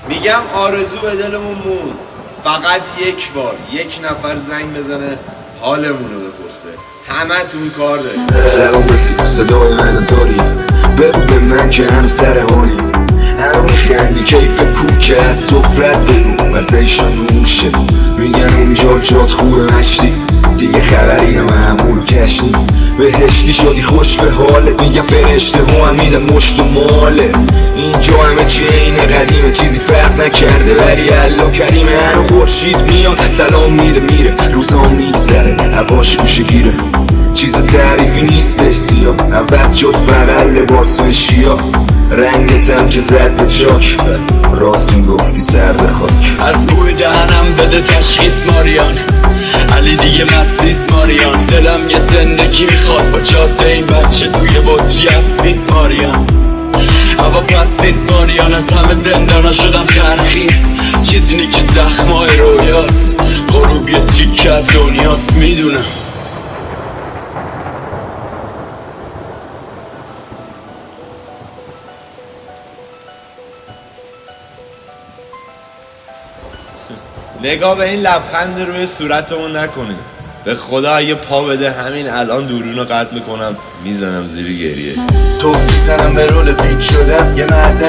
میگم آرزو به دلمون مون، فقط یک بار یک نفر زنگ بزنه حالمونو بپرسه. همه تون کار داریم. سلام رفیق، صدای من داری؟ بگو به من که هم سر حالی، هم میخندی کیفت کوکه، از سفرت بگو مزهشون نوشه. میگن اونجا جات خوبه مشتی، دیگه خبری معمول کشنی. بهشتی شدی خوش به حالت، میگن فرشته هم میدن مشت و ماله. اینجا همه چی اینه قدیمه، چیزی فرق نکرده ولی الله کریمه. هنو خورشید میاد سلام میده میره، روزا میگذره هواش گوشه گیره. چیز تعریفی نیستش زیاد، عوض شد فقط لباس و اشیا. رنگتم که زد به چاک، راست میگفتی سر به خاک. از بوی دهنم بده تشخیص ماریان، علی دیگه مست نیست ماریان. دلم یه زندگی میخواد با جاده این بچه توی بطری حبس نیست ماریان. هوا پس نیست ماریان، از همه زندانا شدم ترخیص. چیزی نی که زخمای رویاست، غروب یه تیکت دنیاست میدونم. نگاه به این لبخند روی صورتمون نکنید. به خدا اگه پا بده همین الان دورونو قطع میکنم میزنم زیر گریه. تو میزنم به رول پیک شدم، یه مردم